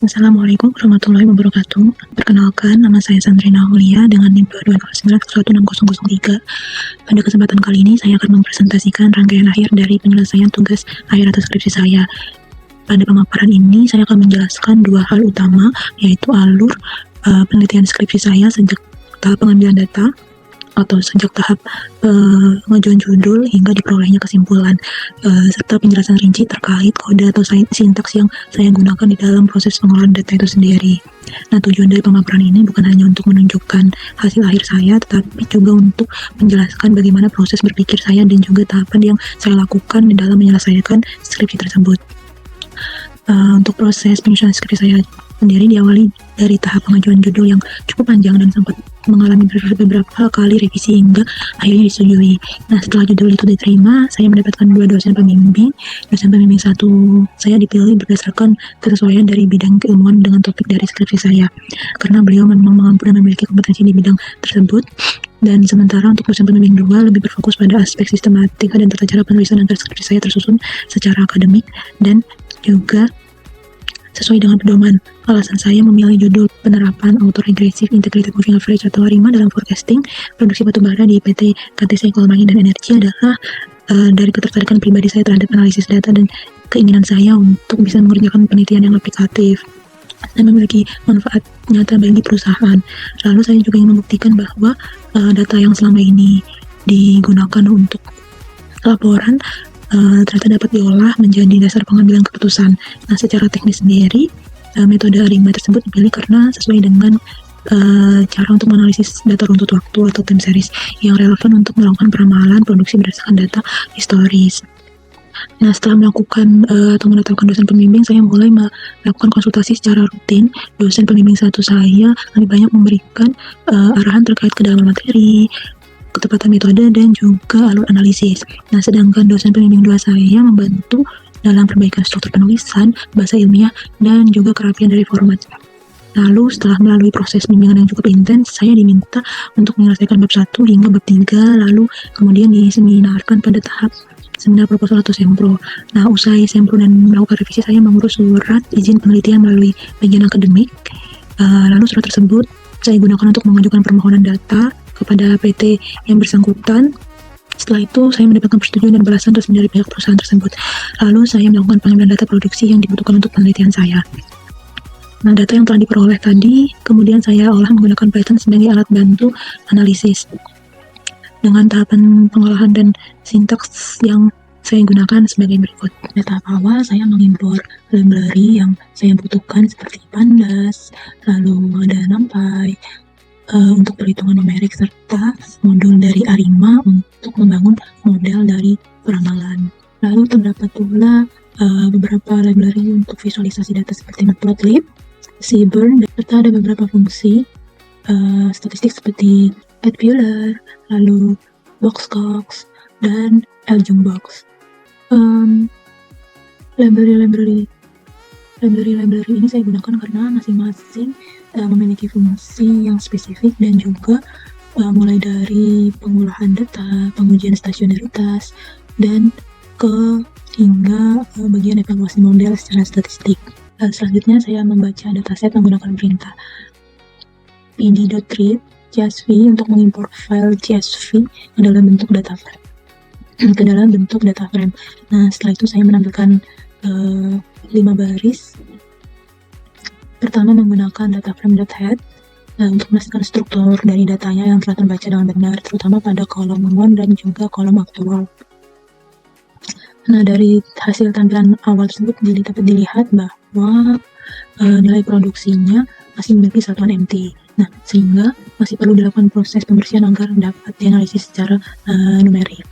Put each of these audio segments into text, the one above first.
Assalamualaikum warahmatullahi wabarakatuh. Perkenalkan, nama saya Sandrina Aulia dengan NIM 22096003. Pada kesempatan kali ini, saya akan mempresentasikan rangkaian akhir dari penyelesaian tugas akhir atas skripsi saya. Pada pemaparan ini, saya akan menjelaskan dua hal utama, yaitu alur penelitian skripsi saya sejak tahap pengambilan data atau sejak tahap pengajuan judul hingga diperolehnya kesimpulan, serta penjelasan rinci terkait kode atau sintaks yang saya gunakan di dalam proses pengolahan data itu sendiri. Nah, tujuan dari pemaparan ini bukan hanya untuk menunjukkan hasil akhir saya, tetapi juga untuk menjelaskan bagaimana proses berpikir saya dan juga tahapan yang saya lakukan di dalam menyelesaikan skripsi tersebut. Untuk proses penyusunan skripsi saya sendiri diawali dari tahap pengajuan judul yang cukup panjang dan sempat mengalami beberapa kali revisi hingga akhirnya disetujui. Nah, setelah judul itu diterima, saya mendapatkan dua dosen pembimbing. Dosen pembimbing satu saya dipilih berdasarkan kesesuaian dari bidang keilmuan dengan topik dari skripsi saya, karena beliau memang mampu dan memiliki kompetensi di bidang tersebut. Dan sementara untuk dosen pembimbing dua lebih berfokus pada aspek sistematika dan tata cara penulisan agar skripsi saya tersusun secara akademik dan juga sesuai dengan pedoman. Alasan saya memilih judul penerapan autoregressive integrated moving average atau ARIMA dalam forecasting produksi batubara di PT KTC Coal Mining dan Energi adalah dari ketertarikan pribadi saya terhadap analisis data dan keinginan saya untuk bisa mengerjakan penelitian yang aplikatif dan memiliki manfaat nyata bagi perusahaan. Lalu saya juga ingin membuktikan bahwa data yang selama ini digunakan untuk laporan ternyata dapat diolah menjadi dasar pengambilan keputusan. Nah, secara teknis sendiri, metode ARIMA tersebut dipilih karena sesuai dengan cara untuk menganalisis data runtut waktu atau time series yang relevan untuk melakukan peramalan produksi berdasarkan data historis. Nah, setelah melakukan atau menetapkan dosen pembimbing, saya mulai melakukan konsultasi secara rutin. Dosen pembimbing satu saya lebih banyak memberikan arahan terkait kedalaman materi, ketepatan metode, dan juga alur analisis. Nah, sedangkan dosen pembimbing dua saya membantu dalam perbaikan struktur penulisan, bahasa ilmiah, dan juga kerapian dari format. Lalu setelah melalui proses bimbingan yang cukup intens, saya diminta untuk menyelesaikan bab 1 hingga bab 3, lalu kemudian diseminarkan pada tahap seminar proposal atau sempro. Nah, usai sempro dan melakukan revisi, saya mengurus surat izin penelitian melalui bagian akademik. Lalu surat tersebut saya gunakan untuk mengajukan permohonan data kepada PT yang bersangkutan. Setelah itu, saya mendapatkan persetujuan dan balasan resmi dari pihak perusahaan tersebut. Lalu, saya melakukan pengambilan data produksi yang dibutuhkan untuk penelitian saya. Nah, data yang telah diperoleh tadi, kemudian saya olah menggunakan Python sebagai alat bantu analisis. Dengan tahapan pengolahan dan sintaks yang saya gunakan sebagai berikut. Pada tahap awal, saya mengimpor library yang saya butuhkan seperti Pandas, lalu ada NumPy, untuk perhitungan numerik, serta modul dari ARIMA untuk membangun model dari peramalan. Lalu terdapat pula beberapa library untuk visualisasi data seperti Matplotlib, Seaborn, serta ada beberapa fungsi statistik seperti Adbular, lalu Boxcox, dan Aljungbox. Library ini saya gunakan karena masing-masing memiliki fungsi yang spesifik dan juga mulai dari pengolahan data, pengujian stasionaritas, dan hingga bagian evaluasi model secara statistik. Selanjutnya saya membaca dataset menggunakan perintah pd.read csv untuk mengimpor file csv ke dalam bentuk data frame. Nah, setelah itu saya menampilkan 5 baris. Pertama, menggunakan data frame.head untuk memastikan struktur dari datanya yang telah terbaca dengan benar, terutama pada kolom umum dan juga kolom aktual. Nah, dari hasil tampilan awal tersebut dapat dilihat bahwa nilai produksinya masih memiliki satuan MT. Nah, sehingga masih perlu dilakukan proses pembersihan agar dapat dianalisis secara numerik.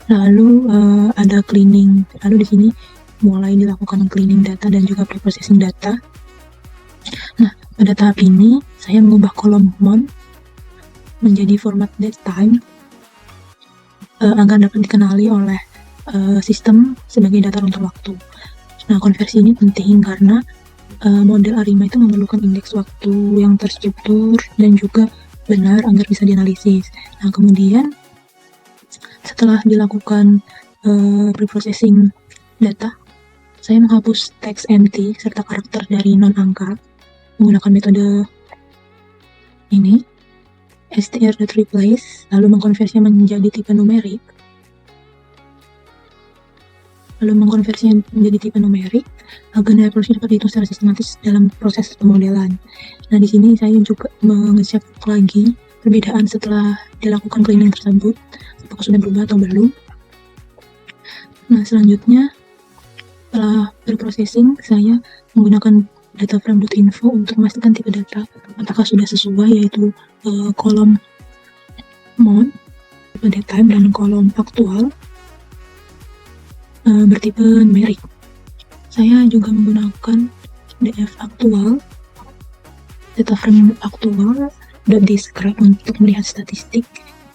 Lalu ada cleaning. Lalu di sini mulai dilakukan cleaning data dan juga preprocessing data. Nah, pada tahap ini saya mengubah kolom mount menjadi format datetime agar dapat dikenali oleh sistem sebagai data runtut waktu. Nah, konversi ini penting karena model ARIMA itu memerlukan indeks waktu yang terstruktur dan juga benar agar bisa dianalisis. Nah, kemudian setelah dilakukan preprocessing data, Saya menghapus teks empty serta karakter dari non-angka menggunakan metode ini, str.replace, lalu mengkonversinya menjadi tipe numerik. Agar nilai produksi dapat dihitung secara sistematis dalam proses pemodelan. Nah, di sini saya juga mengecek lagi perbedaan setelah dilakukan cleaning tersebut, apakah sudah berubah atau belum. Nah, selanjutnya setelah berprocessing, saya menggunakan dataframe.info untuk memastikan tipe data apakah sudah sesuai, yaitu kolom month, tipe datetime, dan kolom aktual bertipe numerik. Saya juga menggunakan DF aktual, dataframe aktual, dan describe untuk melihat statistik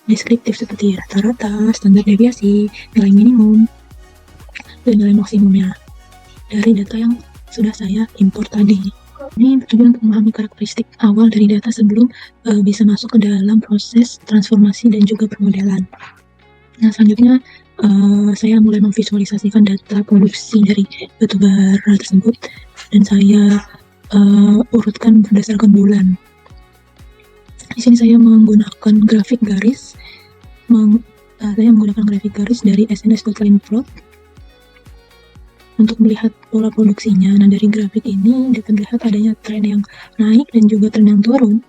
deskriptif seperti rata-rata, standar deviasi, nilai minimum, dan nilai maksimumnya dari data yang sudah saya import tadi. Ini bertujuan untuk memahami karakteristik awal dari data sebelum bisa masuk ke dalam proses transformasi dan juga permodelan. Nah, selanjutnya saya mulai memvisualisasikan data produksi dari batubara tersebut, dan saya urutkan berdasarkan bulan. Di sini saya menggunakan grafik garis, dari sns.lineplot untuk melihat pola produksinya. Nah, dari grafik ini dapat melihat adanya tren yang naik dan juga tren yang turun,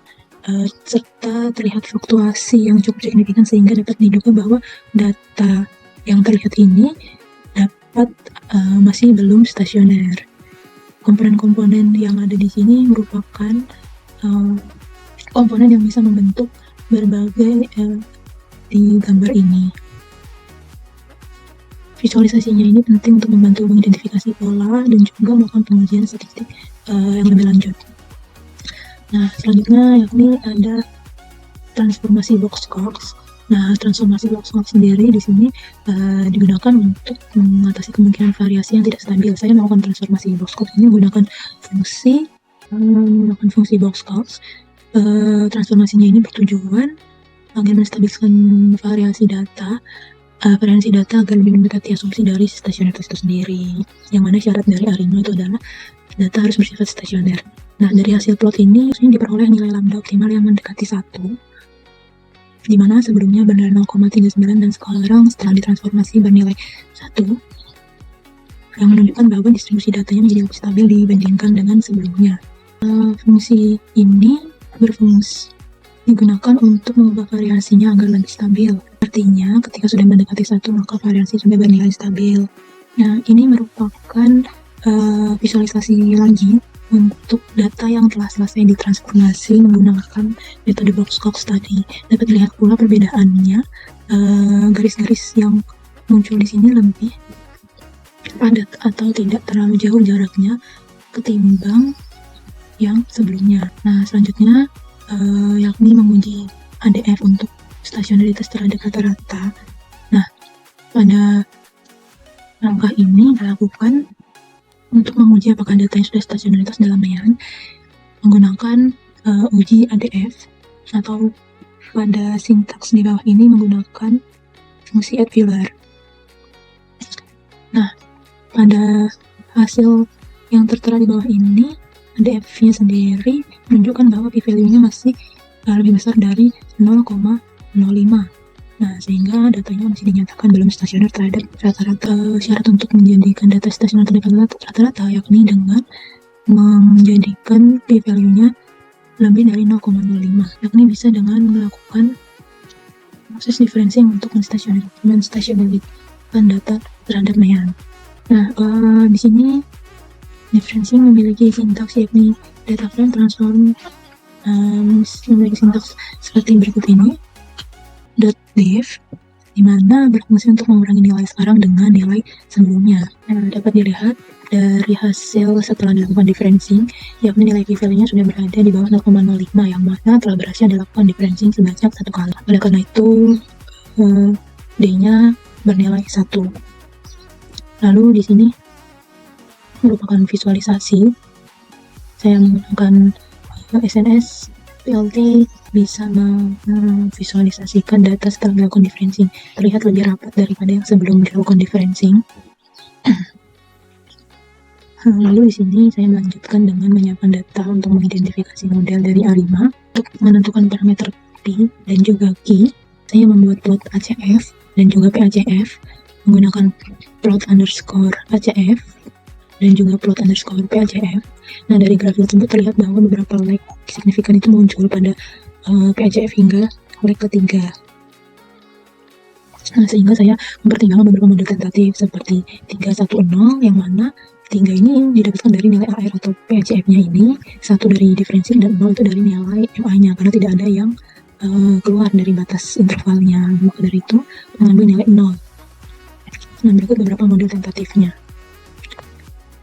serta terlihat fluktuasi yang cukup signifikan, sehingga dapat diduga bahwa data yang terlihat ini masih belum stasioner. Komponen-komponen yang ada di sini merupakan komponen yang bisa membentuk berbagai di gambar ini. Visualisasinya ini penting untuk membantu mengidentifikasi pola dan juga melakukan pengujian statistik yang lebih lanjut. Nah, selanjutnya yakni ada transformasi Box-Cox. Nah, transformasi Box-Cox sendiri di sini digunakan untuk mengatasi kemungkinan variasi yang tidak stabil. Saya melakukan transformasi Box-Cox ini menggunakan fungsi Box-Cox. Transformasinya ini bertujuan agar menstabilkan variasi data agar lebih mendekati asumsi dari stasioneritas itu sendiri. Yang mana syarat dari ARIMA itu adalah data harus bersifat stasioner. Nah, dari hasil plot ini diperoleh nilai lambda optimal yang mendekati 1, di mana sebelumnya bernilai 0,39 dan sekarang setelah ditransformasi bernilai 1, yang menunjukkan bahwa distribusi datanya menjadi lebih stabil dibandingkan dengan sebelumnya. Fungsi ini digunakan untuk mengubah variasinya agar lebih stabil. Artinya, ketika sudah mendekati 1, maka variasi sudah bernilai stabil. Nah, ini merupakan visualisasi lagi untuk data yang telah selesai ditransformasi menggunakan metode Box-Cox tadi. Dapat dilihat pula perbedaannya, garis-garis yang muncul di sini lebih padat atau tidak terlalu jauh jaraknya ketimbang yang sebelumnya. Nah, selanjutnya yakni menguji ADF untuk stasionaritas terhadap rata-rata. Nah, pada langkah ini dilakukan untuk menguji apakah data yang sudah stasionaritas dalam bayangan menggunakan uji ADF, atau pada sintaks di bawah ini menggunakan fungsi add-viewer. Nah, pada hasil yang tertera di bawah ini, ADF-nya sendiri menunjukkan bahwa p-value-nya masih lebih besar dari 0,05. Nah, sehingga datanya masih dinyatakan belum stasioner terhadap rata-rata. Syarat untuk menjadikan data stasioner terhadap rata-rata yakni dengan menjadikan p-value-nya lebih dari 0,05, yakni bisa dengan melakukan proses differencing untuk menstasionerkan data terhadap bayangan. Nah, di sini differencing memiliki sintaks yakni data frame transform, memiliki sintaks seperti berikut ini. .diff, di mana berfungsi untuk mengurangi nilai sekarang dengan nilai sebelumnya. Nah, dapat dilihat dari hasil setelah dilakukan differencing, yakni nilai p-value-nya sudah berada di bawah 0,05, yang mana telah berhasil dilakukan differencing sebanyak 1 kali. Oleh karena itu, D-nya bernilai 1. Lalu di sini merupakan visualisasi. Saya menggunakan SNS PLT bisa memvisualisasikan data setelah dilakukan differencing. Terlihat lebih rapat daripada yang sebelum dilakukan differencing. Lalu di sini saya melanjutkan dengan menyiapkan data untuk mengidentifikasi model dari ARIMA. Untuk menentukan parameter P dan juga Q, saya membuat plot ACF dan juga PACF menggunakan plot underscore ACF dan juga plot underscore PACF. Nah, dari grafik tersebut terlihat bahwa beberapa lag signifikan itu muncul pada PACF hingga lag ketiga. Nah, sehingga saya mempertimbangkan beberapa model tentatif seperti 310 yang mana 3 ini didapatkan dari nilai AR atau PACF-nya ini, 1 dari diferensial dan 0 itu dari nilai MI-nya, karena tidak ada yang keluar dari batas intervalnya. Maka dari itu mengambil nilai 0. Nah, berikut beberapa model tentatifnya.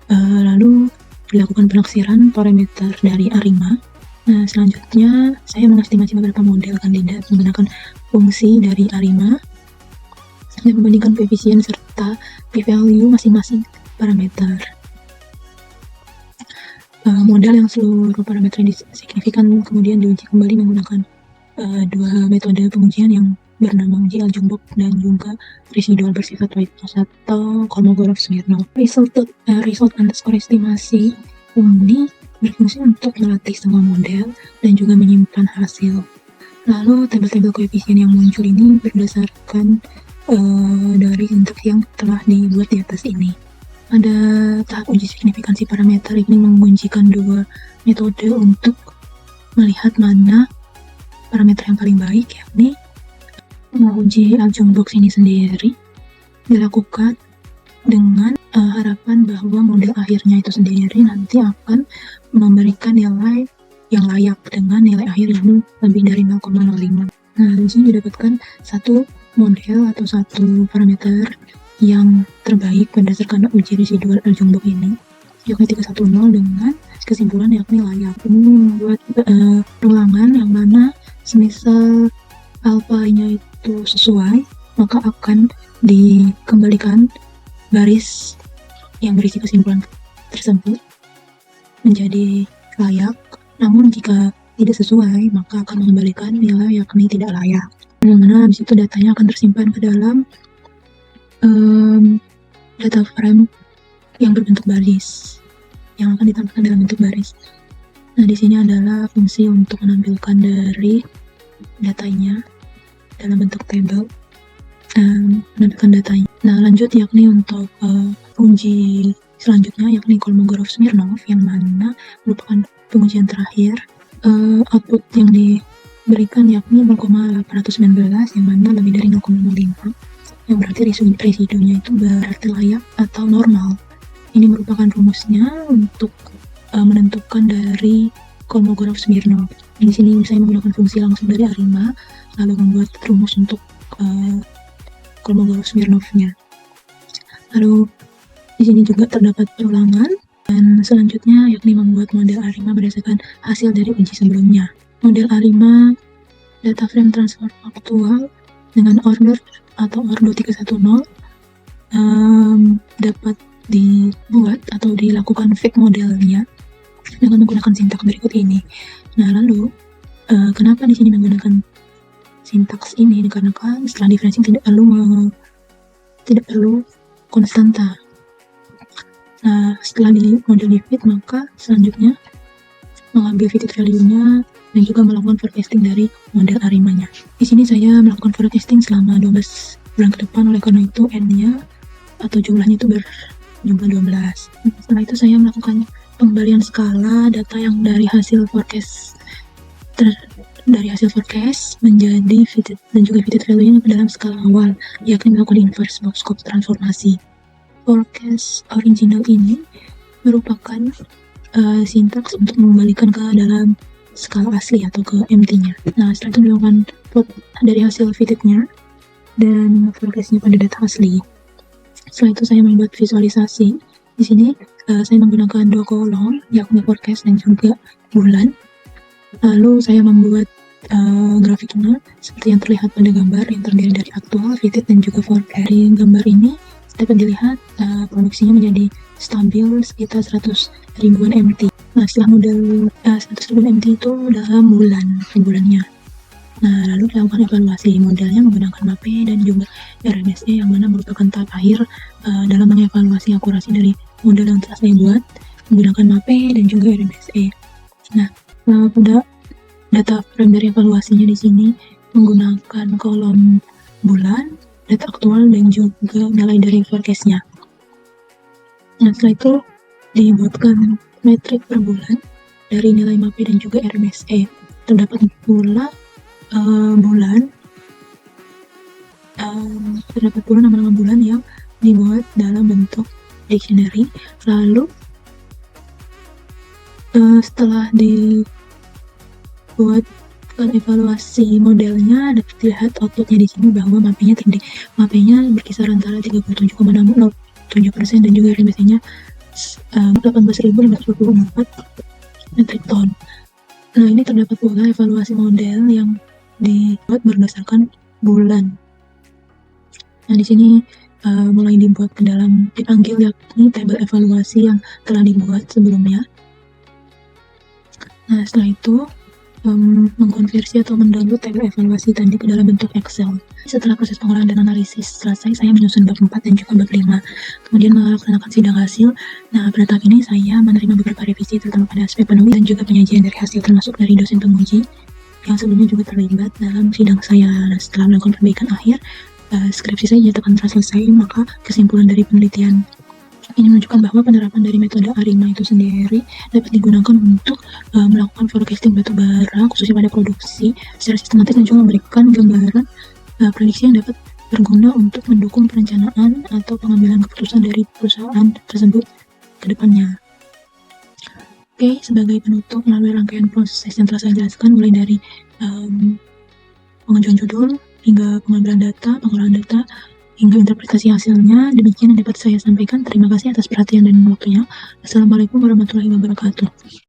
Lalu dilakukan penaksiran parameter dari ARIMA. Nah, selanjutnya saya mengestimasi beberapa model kandidat menggunakan fungsi dari ARIMA dan membandingkan koefisien serta p-value masing-masing parameter. Model yang seluruh parameter signifikan kemudian diuji kembali menggunakan dua metode pengujian yang bernama uji Aljumbock dan juga residual bersifat white noise atau Kolmogorov-Smirnov. Result underscore estimasi ini berfungsi untuk melatih semua model dan juga menyimpan hasil. Lalu tabel-tabel koefisien yang muncul ini berdasarkan dari sintaks yang telah dibuat di atas ini. Pada tahap uji signifikansi parameter ini mengujikan dua metode untuk melihat mana parameter yang paling baik, yakni uji Aljumbock ini sendiri dilakukan dengan harapan bahwa model akhirnya itu sendiri nanti akan memberikan nilai yang layak dengan nilai akhir yang lebih dari 0,05. Nah, di sini didapatkan satu model atau satu parameter yang terbaik berdasarkan uji residual Aljumbock ini, yakni 310 dengan kesimpulan yakni layak. Ini membuat ulangan yang mana semisal alfanya itu sesuai, maka akan dikembalikan baris yang berisi kesimpulan tersebut menjadi layak. Namun jika tidak sesuai, maka akan mengembalikan nilai yakni tidak layak. Yang mana habis itu datanya akan tersimpan ke dalam data frame yang berbentuk baris, yang akan ditampilkan dalam bentuk baris. Nah, di sini adalah fungsi untuk menampilkan dari datanya dalam bentuk tabel, menampilkan datanya. Nah, lanjut yakni untuk uji selanjutnya yakni Kolmogorov-Smirnov, yang mana merupakan pengujian terakhir. Output yang diberikan yakni 0,819, yang mana lebih dari 0,05, yang berarti residunya itu berarti layak atau normal. Ini merupakan rumusnya untuk menentukan dari Kolmogorov-Smirnov. Di sini saya menggunakan fungsi langsung dari ARIMA, lalu membuat rumus untuk Kolmogorov-Smirnov-nya. Lalu di sini juga terdapat ulangan, dan selanjutnya yakni membuat model ARIMA berdasarkan hasil dari uji sebelumnya. Model ARIMA data frame transfer faktual dengan order atau ordo 310 dapat dibuat atau dilakukan fake modelnya dengan menggunakan sintaks berikut ini. Nah, lalu kenapa di sini menggunakan sintaks ini? Dikarenakan setelah differencing tidak perlu konstanta. Nah, setelah di model di fit, maka selanjutnya mengambil fitted value-nya dan juga melakukan forecasting dari model ARIMA-nya. Di sini saya melakukan forecasting selama 12 bulan ke depan, oleh karena itu N-nya atau jumlahnya itu berjumlah 12. Setelah itu saya melakukan pengembalian skala data yang dari hasil forecast menjadi fitted dan juga fitted value-nya ke dalam skala awal, yakni melakukan inverse box scope transformasi. Forecast original ini merupakan sintaks untuk mengembalikan ke dalam skala asli atau ke MT-nya. Nah, setelah itu dilakukan plot dari hasil fitted-nya dan forecast-nya pada data asli. Setelah itu saya membuat visualisasi. Di sini saya menggunakan dua kolom, yakni forecast dan juga bulan. Lalu saya membuat grafiknya seperti yang terlihat pada gambar yang terdiri dari aktual, fitted, dan juga forecast. Dari gambar ini dapat dilihat produksinya menjadi stabil sekitar 100 ribuan MT. Nah, setelah model 100 ribuan MT itu dalam bulannya. Nah, lalu dilakukan evaluasi modelnya menggunakan MAPE dan juga RMSE, yang mana merupakan tahap akhir dalam mengevaluasi akurasi dari model yang telah saya buat menggunakan MAPE dan juga RMSE. Nah, pada data frame dari evaluasinya di sini menggunakan kolom bulan, data aktual, dan juga nilai dari forecast-nya. Nah, setelah itu dibuatkan metrik per bulan dari nilai MAPE dan juga RMSE. Terdapat pula nama-nama bulan yang dibuat dalam bentuk dictionary. Lalu setelah dibuat evaluasi modelnya, dapat dilihat outputnya di sini bahwa MAPE-nya berkisar antara 37,67% dan juga RMSE-nya 18.524 metrik ton. Nah, ini terdapat pula evaluasi model yang dibuat berdasarkan bulan. Nah, di sini mulai dibuat dipanggil yakni tabel evaluasi yang telah dibuat sebelumnya. Nah, setelah itu mengkonversi atau mendownload tabel evaluasi tadi ke dalam bentuk Excel. Setelah proses pengolahan dan analisis selesai, saya menyusun bab 4 dan juga bab 5. Kemudian melaksanakan sidang hasil. Nah, pada tahap ini saya menerima beberapa revisi terutama pada aspek penulis dan juga penyajian dari hasil, termasuk dari dosen penguji yang sebelumnya juga terlibat dalam sidang saya. Setelah melakukan perbaikan akhir, skripsi saya dinyatakan telah selesai. Maka kesimpulan dari penelitian ini menunjukkan bahwa penerapan dari metode ARIMA itu sendiri dapat digunakan untuk melakukan forecasting batubara, khususnya pada produksi secara sistematis, dan juga memberikan gambaran prediksi yang dapat berguna untuk mendukung perencanaan atau pengambilan keputusan dari perusahaan tersebut ke depannya. Oke, sebagai penutup melalui rangkaian proses yang telah saya jelaskan, mulai dari pengajuan judul hingga pengambilan data, pengolahan data, hingga interpretasi hasilnya, demikian yang dapat saya sampaikan. Terima kasih atas perhatian dan waktunya. Assalamualaikum warahmatullahi wabarakatuh.